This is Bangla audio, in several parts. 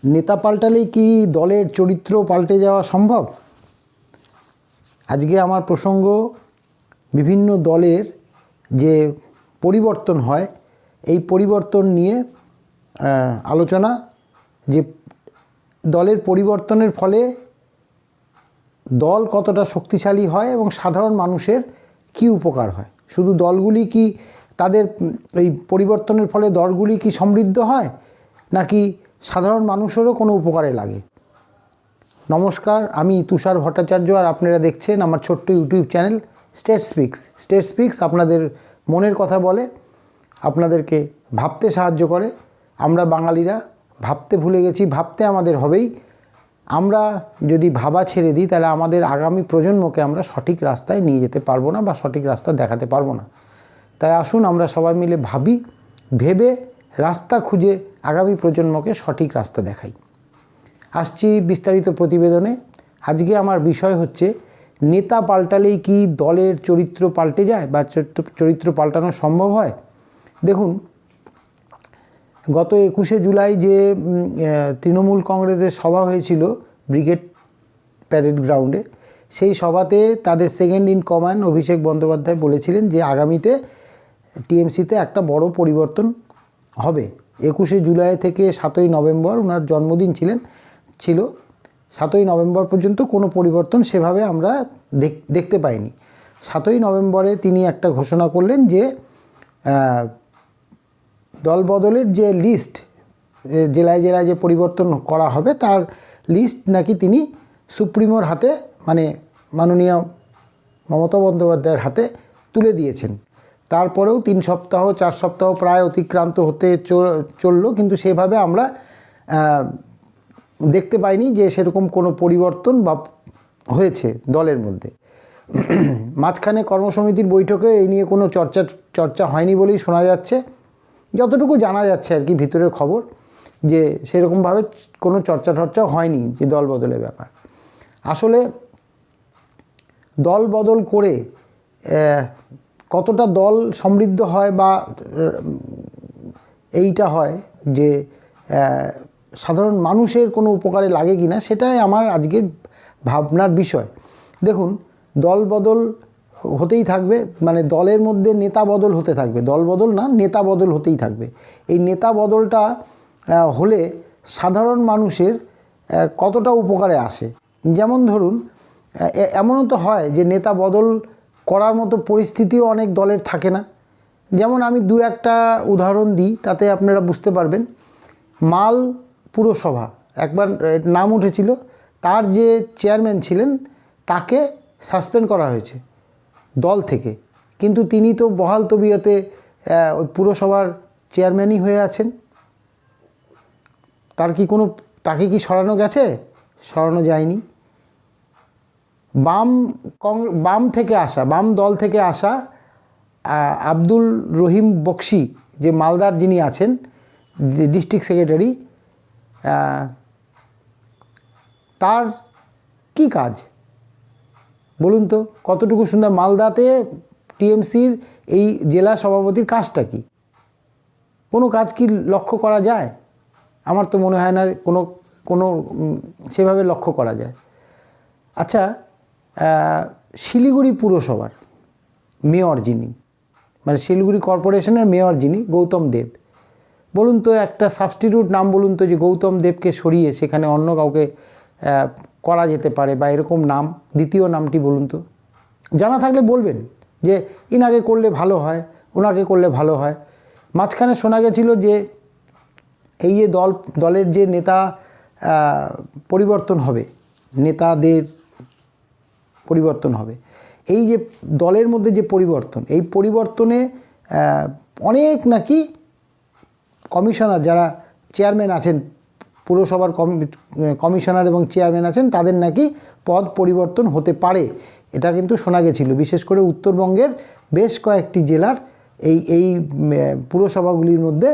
নেতা পাল্টালেই কি দলের চরিত্র পাল্টে যাওয়া সম্ভব? আজকে আমার প্রসঙ্গ বিভিন্ন দলের যে পরিবর্তন হয় এই পরিবর্তন নিয়ে আলোচনা, যে দলের পরিবর্তনের ফলে দল কতটা শক্তিশালী হয় এবং সাধারণ মানুষের কি উপকার হয়। শুধু দলগুলি কি তাদের এই পরিবর্তনের ফলে দলগুলি কি সমৃদ্ধ হয়, নাকি সাধারণ মানুষেরও কোনো উপকারে লাগে? নমস্কার, আমি তুষার ভট্টাচার্য আর আপনারা দেখছেন আমার ছোট্ট YouTube channel state speaks. State speaks আপনাদের মনের কথা বলে, আপনাদেরকে ভাবতে সাহায্য করে। আমরা বাঙালিরা ভাবতে ভুলে গেছি, ভাবতে আমাদের হবেই। আমরা যদি ভাবা ছেড়ে দিই তাহলে আমাদের আগামী প্রজন্মকে আমরা সঠিক রাস্তায় নিয়ে যেতে পারবো না বা সঠিক রাস্তা দেখাতে পারবো না। তাই আসুন আমরা সবাই মিলে ভাবি, ভেবে রাস্তা খুঁজে আগামী প্রজন্মকে সঠিক রাস্তা দেখাই। আসছি বিস্তারিত প্রতিবেদনে। আজকে আমার বিষয় হচ্ছে, নেতা পাল্টালেই কি দলের চরিত্র পাল্টে যায় বা চরিত্র পাল্টানো সম্ভব হয়? দেখুন, গত 21শে জুলাই যে তৃণমূল কংগ্রেসের সভা হয়েছিল ব্রিগেড প্যারেড গ্রাউন্ডে, সেই সভাতে তাদের second in command Abhishek Bandyopadhyay বলেছিলেন যে আগামীতে টিএমসিতে একটা বড় পরিবর্তন হবে। 21শে জুলাই থেকে 7ই নভেম্বর ওনার জন্মদিন ছিল 7ই নভেম্বর পর্যন্ত কোনো পরিবর্তন সেভাবে আমরা দেখতে পাইনি। 7ই নভেম্বরে তিনি একটা ঘোষণা করলেন যে দল বদলের যে লিস্ট, জেলায় জেলায় যে পরিবর্তন করা হবে তার লিস্ট নাকি তিনি সুপ্রিমোর হাতে, মানে মাননীয় মমতা বন্দ্যোপাধ্যায়ের হাতে তুলে দিয়েছেন। তারপরেও 3 সপ্তাহ 4 সপ্তাহ প্রায় অতিক্রান্ত হতে চললো, কিন্তু সেভাবে আমরা দেখতে পাইনি যে সেরকম কোনো পরিবর্তন বা হয়েছে দলের মধ্যে। মাঝখানে কর্মসমিতির বৈঠকে এই নিয়ে কোনো চর্চা হয়নি বলেই শোনা যাচ্ছে, যতটুকু জানা যাচ্ছে আর কি ভিতরের খবর, যে সেরকমভাবে কোনো চর্চা হয়নি যে দল বদলের ব্যাপার। আসলে দল বদল করে কতটা দল সমৃদ্ধ হয় বা এইটা হয় যে সাধারণ মানুষের কোনো উপকারে লাগে কি না, সেটাই আমার আজকের ভাবনার বিষয়। দেখুন, দল বদল হতেই থাকবে, মানে দলের মধ্যে নেতা বদল হতে থাকবে, দল বদল না, নেতা বদল হতেই থাকবে। এই নেতা বদলটা হলে সাধারণ মানুষের কতটা উপকারে আসে। যেমন ধরুন, এমনও তো হয় যে নেতা বদল করার মতো পরিস্থিতিও অনেক দলের থাকে না। যেমন আমি 2-1টা উদাহরণ দিই, তাতে আপনারা বুঝতে পারবেন। মাল পুরসভা একবার নাম উঠেছিল, তার যে চেয়ারম্যান ছিলেন তাকে সাসপেন্ড করা হয়েছে দল থেকে, কিন্তু তিনি তো বহাল তবিয়তে ওই পুরসভার চেয়ারম্যানই হয়ে আছেন। তাকে কি সরানো গেছে? সরানো যায়নি। বাম দল থেকে আসা আব্দুল রহিম বক্সি, যে মালদার যিনি আছেন ডিস্ট্রিক্ট সেক্রেটারি, তার কি কাজ বলুন তো? কতটুকু সুন্দর মালদাতে টিএমসির এই জেলা সভাপতির কাজটা কি? কোনো কাজ কি লক্ষ্য করা যায়? আমার তো মনে হয় না কোনো সেভাবে লক্ষ্য করা যায়। আচ্ছা, শিলিগুড়ি পুরসভার মেয়র যিনি, মানে শিলিগুড়ি কর্পোরেশনের মেয়র যিনি, গৌতম দেব, বলুন তো একটা সাবস্টিটিউট নাম বলুন তো যে গৌতম দেবকে সরিয়ে সেখানে অন্য কাউকে করা যেতে পারে, বা এরকম নাম, দ্বিতীয় নামটি বলুন তো। জানা থাকলে বলবেন যে ইনাকে করলে ভালো হয়, ওনাকে করলে ভালো হয়। মাঝখানে শোনা গেছিল যে এই যে দলের যে নেতা পরিবর্তন হবে, নেতাদের পরিবর্তন হবে, এই যে দলের মধ্যে যে পরিবর্তন, এই পরিবর্তনে অনেক নাকি কমিশনার, যারা চেয়ারম্যান আছেন পুরসভার কমিশনার এবং চেয়ারম্যান আছেন, তাদের নাকি পদ পরিবর্তন হতে পারে। এটা কিন্তু শোনা গেছিল, বিশেষ করে উত্তরবঙ্গের বেশ কয়েকটি জেলার এই পুরসভাগুলির মধ্যে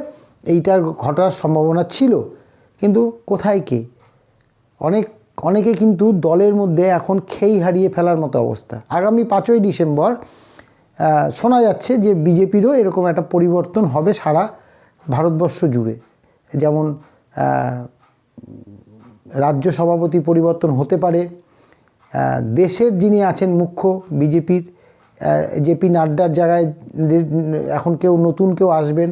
এইটার ঘটার সম্ভাবনা ছিল। কিন্তু কোথায় কে? অনেকে কিন্তু দলের মধ্যে এখন খেই হারিয়ে ফেলার মতো অবস্থা। আগামী 5ই ডিসেম্বর শোনা যাচ্ছে যে বিজেপিরও এরকম একটা পরিবর্তন হবে সারা ভারতবর্ষ জুড়ে। যেমন রাজ্য সভাপতি পরিবর্তন হতে পারে। দেশের যিনি আছেন মুখ্য বিজেপির জেপি নাড্ডার জায়গায় এখন নতুন কেউ আসবেন,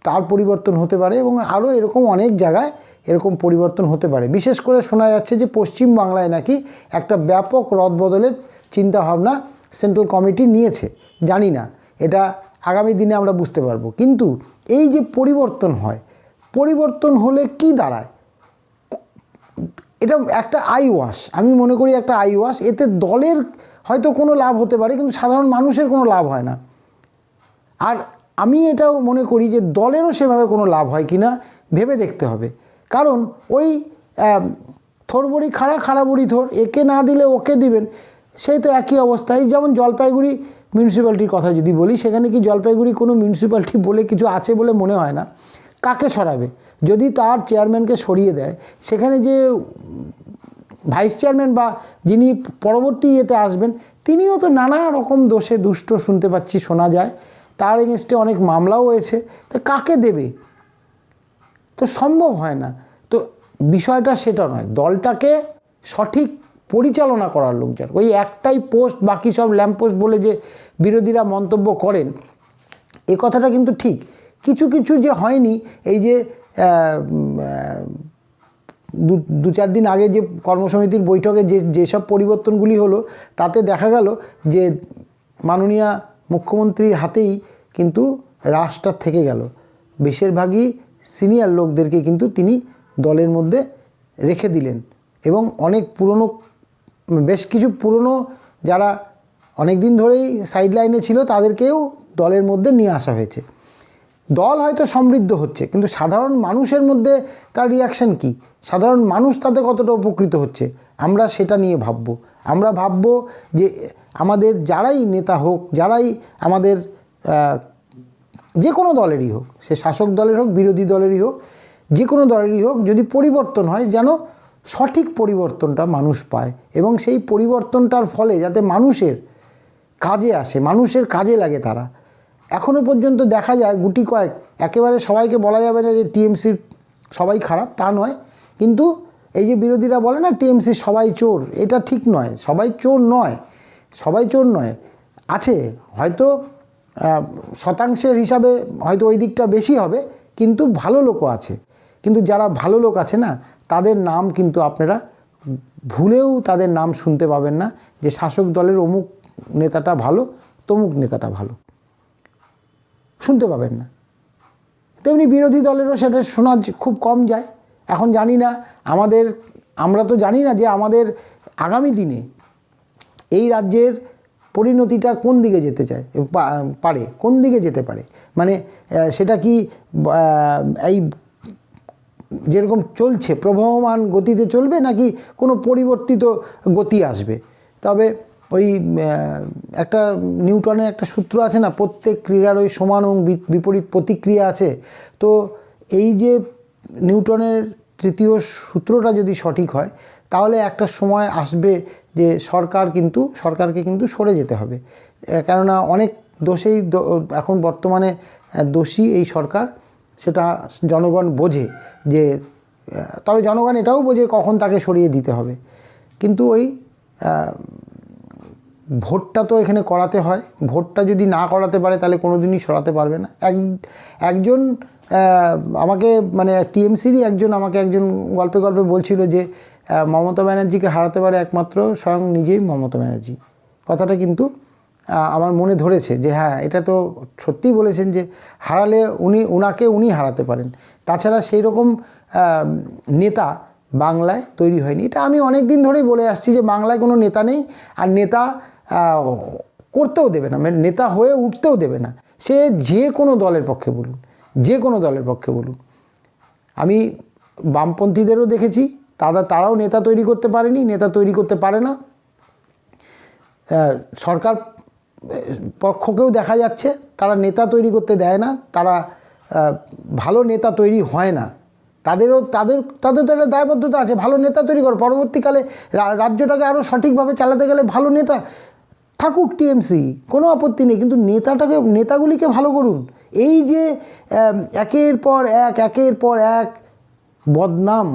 তার পরিবর্তন হতে পারে এবং আরও এরকম অনেক জায়গায় এরকম পরিবর্তন হতে পারে। বিশেষ করে শোনা যাচ্ছে যে পশ্চিম বাংলায় নাকি একটা ব্যাপক রদবদলের চিন্তাভাবনা সেন্ট্রাল কমিটি নিয়েছে। জানি না, এটা আগামী দিনে আমরা বুঝতে পারবো। কিন্তু এই যে পরিবর্তন হয়, পরিবর্তন হলে কি দাঁড়ায়? এটা একটা আই ওয়াশ, আমি মনে করি একটা আই ওয়াশ। এতে দলের হয়তো কোনো লাভ হতে পারে, কিন্তু সাধারণ মানুষের কোনো লাভ হয় না। আর আমি এটাও মনে করি যে দলেরও সেভাবে কোনো লাভ হয় কি না ভেবে দেখতে হবে। কারণ ওই থোর বড়ি খাড়া, খাড়া বড়ি থোর, একে না দিলে ওকে দিবেন, সেই তো একই অবস্থায়। যেমন জলপাইগুড়ি মিউনিসিপ্যালিটির কথা যদি বলি, সেখানে কি জলপাইগুড়ি কোনো মিউনিসিপ্যালিটি বলে কিছু আছে বলে মনে হয় না। কাকে সরাবে? যদি তার চেয়ারম্যানকে সরিয়ে দেয়, সেখানে যে ভাইস চেয়ারম্যান বা যিনি পরবর্তী ইয়েতে আসবেন, তিনিও তো নানা রকম দোষে দুষ্ট শুনতে পাচ্ছি, শোনা যায়। তার এগেনস্টে অনেক মামলাও হয়েছে। তো কাকে দেবে? তো সম্ভব হয় না। তো বিষয়টা সেটা নয়, দলটাকে সঠিক পরিচালনা করার লোকজন। ওই একটাই পোস্ট, বাকি সব ল্যাম্প পোস্ট বলে যে বিরোধীরা মন্তব্য করেন, এ কথাটা কিন্তু ঠিক। কিছু কিছু যে হয়নি, এই যে দু চার দিন আগে যে কর্মসমিতির বৈঠকে যেসব পরিবর্তনগুলি হলো, তাতে দেখা গেল যে মাননীয় মুখ্যমন্ত্রীর হাতেই কিন্তু রাশটা থেকে গেল। বেশিরভাগই সিনিয়র লোকদেরকে কিন্তু তিনি দলের মধ্যে রেখে দিলেন এবং অনেক পুরনো, বেশ কিছু পুরনো যারা অনেক দিন ধরেই সাইড লাইনে ছিল, তাদেরকেও দলের মধ্যে নিয়ে আসা হয়েছে। দল হয়তো সমৃদ্ধ হচ্ছে, কিন্তু সাধারণ মানুষের মধ্যে তার রিয়াকশান কি? সাধারণ মানুষ তাতে কতটা উপকৃত হচ্ছে, আমরা সেটা নিয়ে ভাববো। আমরা ভাববো যে আমাদের যারাই নেতা হোক, যারাই আমাদের যে কোনো দলেরই হোক, সে শাসক দলের হোক, বিরোধী দলেরই হোক, যে কোনো দলেরই হোক, যদি পরিবর্তন হয়, যেন সঠিক পরিবর্তনটা মানুষ পায় এবং সেই পরিবর্তনটার ফলে যাতে মানুষের কাজে আসে, মানুষের কাজে লাগে তারা। এখনও পর্যন্ত দেখা যায় গুটি কয়েক, একেবারে সবাইকে বলা যাবে না যে টিএমসির সবাই খারাপ, তা নয়। কিন্তু এই যে বিরোধীরা বলে না টিএমসির সবাই চোর, এটা ঠিক নয়। সবাই চোর নয়, সবাই চোর নয়। আছে হয়তো শতাংশের হিসাবে হয়তো ওই দিকটা বেশি হবে, কিন্তু ভালো লোকও আছে। কিন্তু যারা ভালো লোক আছে না, তাদের নাম কিন্তু আপনারা ভুলেও তাদের নাম শুনতে পাবেন না যে শাসক দলের অমুক নেতাটা ভালো, তমুক নেতাটা ভালো, শুনতে পাবেন না। তেমনি বিরোধী দলেরও সেটা শোনা খুব কম যায়। এখন জানি না আমরা তো জানি না যে আমাদের আগামী দিনে এই রাজ্যের পরিণতিটা কোন দিকে যেতে চায় পারে, কোন দিকে যেতে পারে। মানে সেটা কি এই যেরকম চলছে প্রবহমান গতিতে চলবে, নাকি কোনো পরিবর্তিত গতি আসবে? তবে ওই একটা নিউটনের একটা সূত্র আছে না, প্রত্যেক ক্রিয়ার ওই সমান এবং বিপরীত প্রতিক্রিয়া আছে। তো এই যে নিউটনের তৃতীয় সূত্রটা যদি সঠিক হয়, তাহলে একটা সময় আসবে যে সরকারকে কিন্তু সরে যেতে হবে। কেননা অনেক দোষেই এখন বর্তমানে দোষী এই সরকার, সেটা জনগণ বোঝে। যে তবে জনগণ এটাও বোঝে কখন তাকে সরিয়ে দিতে হবে। কিন্তু ওই ভোটটা তো এখানে করাতে হয়। ভোটটা যদি না করাতে পারে, তাহলে কোনো দিনই সরাতে পারবে না। একজন আমাকে, মানে টিএমসিরই একজন গল্পে বলছিল যে মমতা ব্যানার্জিকে হারাতে পারে একমাত্র স্বয়ং নিজেই মমতা ব্যানার্জি। কথাটা কিন্তু আমার মনে ধরেছে যে হ্যাঁ, এটা তো সত্যিই বলেছেন যে হারালে উনি হারাতে পারেন। তাছাড়া সেই রকম নেতা বাংলায় তৈরি হয়নি। এটা আমি অনেক দিন ধরেই বলে আসছি যে বাংলায় কোনো নেতা নেই, আর নেতা করতেও দেবে না, মানে নেতা হয়ে উঠতেও দেবে না। সে যে কোনো দলের পক্ষে বলুন, আমি বামপন্থীদেরও দেখেছি, তারাও নেতা তৈরি করতে পারেনি, নেতা তৈরি করতে পারে না। সরকার পক্ষকেও দেখা যাচ্ছে তারা নেতা তৈরি করতে দেয় না, তারা ভালো নেতা তৈরি হয় না। তাদের তো একটা দায়বদ্ধতা আছে, ভালো নেতা তৈরি করে পরবর্তীকালে রাজ্যটাকে আরও সঠিকভাবে চালাতে গেলে ভালো নেতা থাকুক টিএমসি, কোনো আপত্তি নেই, কিন্তু নেতাগুলিকে ভালো করুন। এই যে একের পর এক বদনাম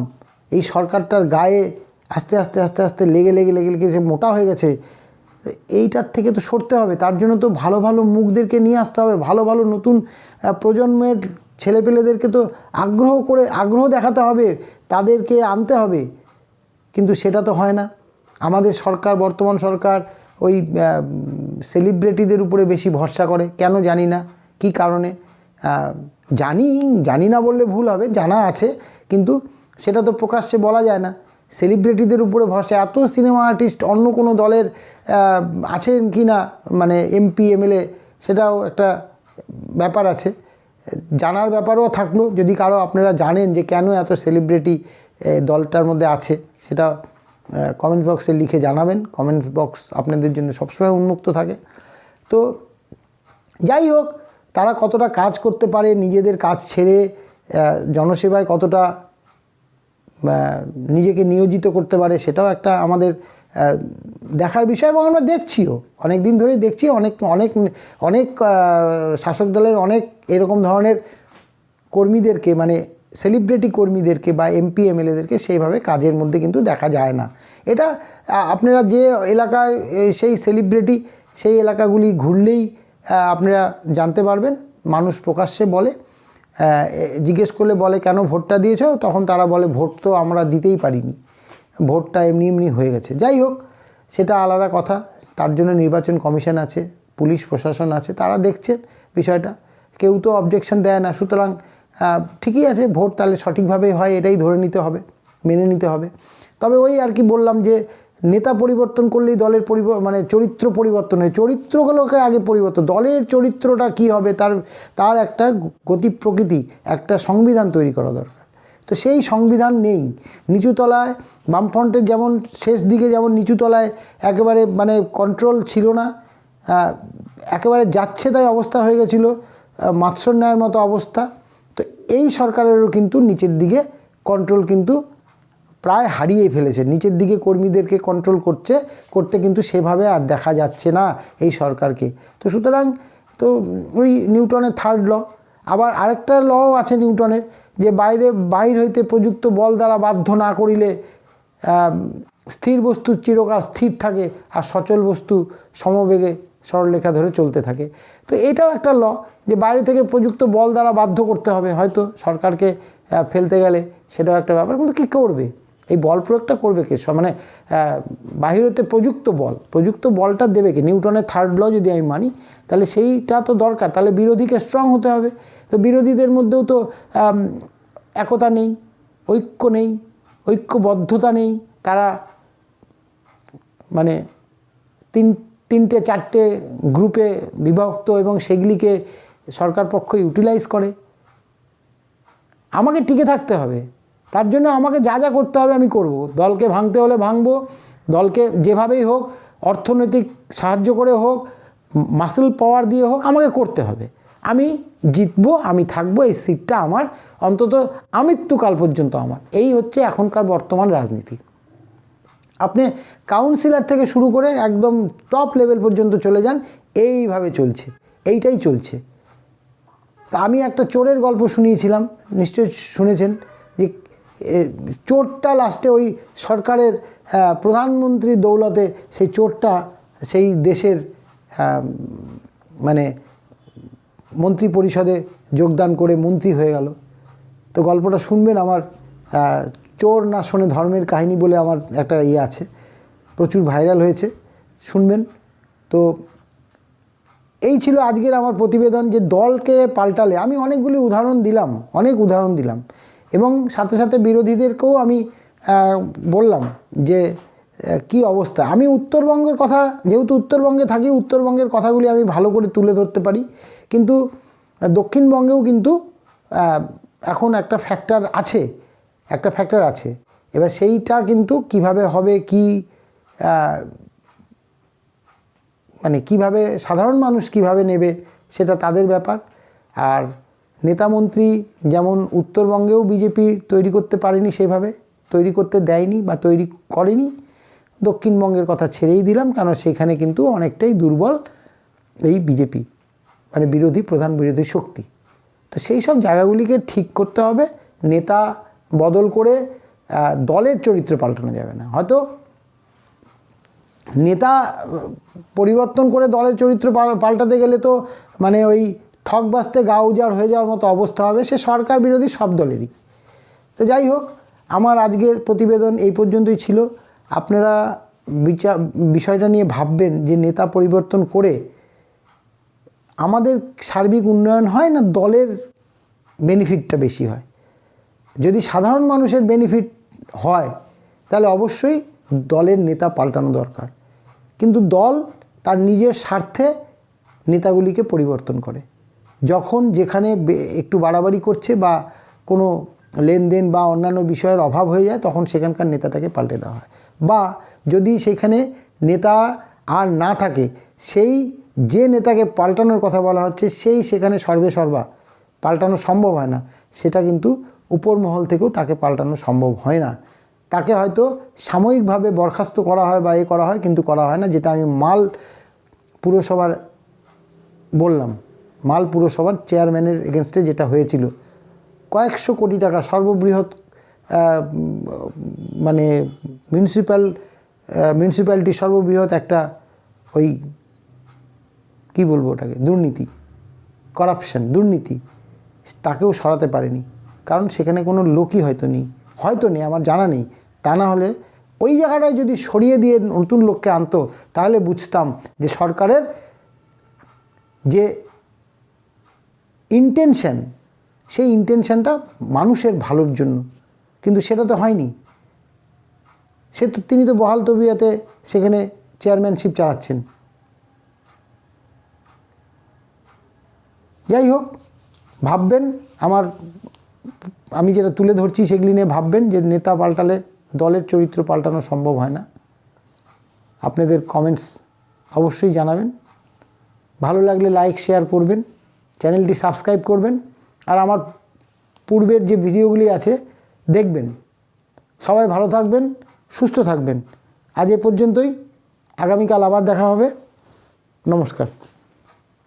এই সরকারটার গায়ে আস্তে আস্তে আস্তে আস্তে লেগে লেগে লেগে লেগে সে মোটা হয়ে গেছে, এইটার থেকে তো সরতে হবে। তার জন্য তো ভালো ভালো মুখদেরকে নিয়ে আসতে হবে, ভালো ভালো নতুন প্রজন্মের ছেলেপেলেদেরকে তো আগ্রহ দেখাতে হবে, তাদেরকে আনতে হবে। কিন্তু সেটা তো হয় না। আমাদের সরকার, বর্তমান সরকার ওই সেলিব্রিটিদের উপরে বেশি ভরসা করে, কেন জানি না, কি কারণে জানি না বললে ভুল হবে, জানা আছে, কিন্তু সেটা তো প্রকাশ্যে বলা যায় না। সেলিব্রিটিদের উপরে ভরসা, এত সিনেমা আর্টিস্ট অন্য কোনো দলের আছেন কি না, মানে এমপি এমএলএ, সেটাও একটা ব্যাপার আছে, জানার ব্যাপারও থাকলো। যদি কারো আপনারা জানেন যে কেন এত সেলিব্রিটি দলটার মধ্যে আছে, সেটা কমেন্টস বক্সে লিখে জানাবেন। কমেন্টস বক্স আপনাদের জন্য সবসময় উন্মুক্ত থাকে। তো যাই হোক, তারা কতটা কাজ করতে পারে, নিজেদের কাজ ছেড়ে জনসেবায় কতটা নিজেকে নিয়োজিত করতে পারে, সেটাও একটা আমাদের দেখার বিষয়, এবং আমরা দেখছিও, অনেক দিন ধরেই দেখছি। অনেক অনেক অনেক শাসক দলের অনেক এরকম ধরনের কর্মীদেরকে, মানে সেলিব্রিটি কর্মীদেরকে বা এমপি এমএলএদেরকে সেইভাবে কাজের মধ্যে কিন্তু দেখা যায় না। এটা আপনারা যে এলাকায় সেই সেলিব্রিটি, সেই এলাকাগুলি ঘুরলেই আপনারা জানতে পারবেন। মানুষ প্রকাশ্যে বলে, জিজ্ঞেস করলে বলে কেন ভোটটা দিয়েছো, তখন তারা বলে ভোট তো আমরা দিতেই পারিনি, ভোটটা এমনি এমনি হয়ে গেছে। যাই হোক, সেটা আলাদা কথা, তার জন্য নির্বাচন কমিশন আছে, পুলিশ প্রশাসন আছে, তারা দেখছে বিষয়টা, কেউ তো অবজেকশন দেয় না। সুতরাং ঠিকই আছে, ভোট তাহলে সঠিকভাবেই হয়, এটাই ধরে নিতে হবে, মেনে নিতে হবে। তবে ওই আর কি বললাম যে নেতা পরিবর্তন করলেই দলের মানে চরিত্র পরিবর্তন হয়, চরিত্রগুলোকে আগে পরিবর্তন, দলের চরিত্রটা কি হবে তার একটা গতি প্রকৃতি, একটা সংবিধান তৈরি করা দরকার। তো সেই সংবিধান নেই। নিচুতলায় বামফ্রন্টের যেমন শেষ দিকে যেমন নিচুতলায় একেবারে মানে কন্ট্রোল ছিল না, একেবারে যাচ্ছে তাই অবস্থা হয়ে গেছিলো, মাৎসন্যায়ের মতো অবস্থা। তো এই সরকারেরও কিন্তু নিচের দিকে কন্ট্রোল কিন্তু প্রায় হারিয়ে ফেলেছে, নিচের দিকে কর্মীদেরকে কন্ট্রোল করতে কিন্তু সেভাবে আর দেখা যাচ্ছে না এই সরকারকে। তো সুতরাং তো ওই নিউটনের থার্ড ল, আবার আরেকটা ল আছে নিউটনের, যে বাহির হইতে প্রযুক্ত বল দ্বারা বাধ্য না করিলে স্থির বস্তু চিরকাল স্থির থাকে, আর সচল বস্তু সমবেগে সরলরেখা ধরে চলতে থাকে। তো এটাও একটা ল, যে বাইরে থেকে প্রযুক্ত বল দ্বারা বাধ্য করতে হবে হয়তো সরকারকে ফেলতে গেলে, সেটাও একটা ব্যাপার। কিন্তু কী করবে, এই বল প্রয়োগটা করবে কে? মানে বাহির হতে প্রযুক্ত বলটা দেবে কে? নিউটনের থার্ড ল যদি আমি মানি, তাহলে সেইটা তো দরকার। তাহলে বিরোধীকে স্ট্রং হতে হবে। তো বিরোধীদের মধ্যেও তো একতা নেই, ঐক্য নেই, ঐক্যবদ্ধতা নেই। তারা মানে তিনটে চারটে গ্রুপে বিভক্ত, এবং সেগুলিকে সরকার পক্ষ ইউটিলাইজ করে। আমাকে টিকে থাকতে হবে, তার জন্য আমাকে যা যা করতে হবে আমি করব। দলকে ভাঙতে হলে ভাঙবো, দলকে যেভাবেই হোক, অর্থনৈতিক সাহায্য করে হোক, মাসল পাওয়ার দিয়ে হোক, আমাকে করতে হবে। আমি জিতবো, আমি থাকবো, এই সিটটা আমার, অন্তত আমৃত্যুকাল পর্যন্ত আমার। এই হচ্ছে এখনকার বর্তমান রাজনীতি। আপনি কাউন্সিলর থেকে শুরু করে একদম টপ লেভেল পর্যন্ত চলে যান, এইভাবে চলছে, এইটাই চলছে। তা আমি একটা চোরের গল্প শুনিয়েছিলাম, নিশ্চয়ই শুনেছেন, যে চোরটা লাস্টে ওই সরকারের প্রধানমন্ত্রীর দৌলতে সেই চোরটা সেই দেশের মানে মন্ত্রী পরিষদে যোগদান করে মন্ত্রী হয়ে গেল। তো গল্পটা শুনবেন, আমার চোর না শোনে ধর্মের কাহিনী বলে আমার একটা আছে, প্রচুর ভাইরাল হয়েছে, শুনবেন। তো এই ছিল আজকের আমার প্রতিবেদন, যে দলকে পাল্টালে আমি অনেক উদাহরণ দিলাম, এবং সাথে সাথে বিরোধীদেরকেও আমি বললাম যে কি অবস্থা। আমি উত্তরবঙ্গের কথা, যেহেতু উত্তরবঙ্গে থাকি, উত্তরবঙ্গের কথাগুলি আমি ভালো করে তুলে ধরতে পারি, কিন্তু দক্ষিণবঙ্গেও কিন্তু এখন একটা ফ্যাক্টর আছে। এবার সেইটা কিন্তু কিভাবে হবে, মানে কিভাবে সাধারণ মানুষ কিভাবে নেবে, সেটা তাদের ব্যাপার। আর নেতামন্ত্রী যেমন উত্তরবঙ্গেও বিজেপি তৈরি করতে পারেনি, সেভাবে তৈরি করতে দেয়নি বা তৈরি করেনি। দক্ষিণবঙ্গের কথা ছেড়েই দিলাম, কারণ সেখানে কিন্তু অনেকটাই দুর্বল এই বিজেপি, মানে প্রধান বিরোধী শক্তি। তো সেই সব জায়গাগুলিকে ঠিক করতে হবে। নেতা বদল করে দলের চরিত্র পাল্টানো যাবে না। হয়তো নেতা পরিবর্তন করে দলের চরিত্র পাল্টাতে গেলে তো মানে ওই ঠকবাস্তে গা উজাড় হয়ে যাওয়ার মতো অবস্থা হবে, সে সরকার বিরোধী সব দলেরই। তো যাই হোক, আমার আজকের প্রতিবেদন এই পর্যন্তই ছিল। আপনারা বিষয়টা নিয়ে ভাববেন যে নেতা পরিবর্তন করে আমাদের সার্বিক উন্নয়ন হয় না দলের বেনিফিটটা বেশি হয়। যদি সাধারণ মানুষের বেনিফিট হয় তাহলে অবশ্যই দলের নেতা পাল্টানো দরকার, কিন্তু দল তার নিজের স্বার্থে নেতাগুলিকে পরিবর্তন করে। যখন যেখানে একটু বাড়াবাড়ি করছে বা কোনো লেনদেন বা অন্যান্য বিষয়ের অভাব হয়ে যায় তখন সেখানকার নেতাটাকে পাল্টে দেওয়া হয়, বা যদি সেখানে নেতা আর না থাকে সেই যে নেতাকে পাল্টানোর কথা বলা হচ্ছে সেই সেখানে সর্বেসর্বা পাল্টানো সম্ভব হয় না, সেটা কিন্তু উপর মহল থেকেও তাকে পাল্টানো সম্ভব হয় না। তাকে হয়তো সাময়িকভাবে বরখাস্ত করা হয় বা করা হয়, কিন্তু করা হয় না। যেটা আমি মাল পুরসভার বললাম, মাল পুরসভার চেয়ারম্যানের এগেনস্টে যেটা হয়েছিল, কয়েকশো কোটি টাকা সর্ববৃহৎ মানে মিউনিসিপ্যালিটি সর্ববৃহৎ একটা ওই কী বলবো ওটাকে, দুর্নীতি, করাপশন, দুর্নীতি, তাকেও সরাতে পারেনি। কারণ সেখানে কোনো লোকই হয়তো নেই, আমার জানা নেই। তা না হলে ওই জায়গাটায় যদি সরিয়ে দিয়ে নতুন লোককে আনতো তাহলে বুঝতাম যে সরকারের যে ইন্টেনশন, সেই ইন্টেনশনটা মানুষের ভালোর জন্য, কিন্তু সেটা তো হয়নি। তিনি তো বহাল তবিয়তে সেখানে চেয়ারম্যানশিপ চালাচ্ছেন। যাই হোক, ভাববেন, আমি যেটা তুলে ধরছি সেগুলি নিয়ে ভাববেন যে নেতা পাল্টালে দলের চরিত্র পাল্টানো সম্ভব হয় না। আপনাদের কমেন্টস অবশ্যই জানাবেন। ভালো লাগলে লাইক শেয়ার করবেন, চ্যানেলটি সাবস্ক্রাইব করবেন, আর আমার পূর্বের যে ভিডিওগুলি আছে দেখবেন। সবাই ভালো থাকবেন, সুস্থ থাকবেন। আজ এ পর্যন্তই, আগামীকাল আবার দেখা হবে। নমস্কার।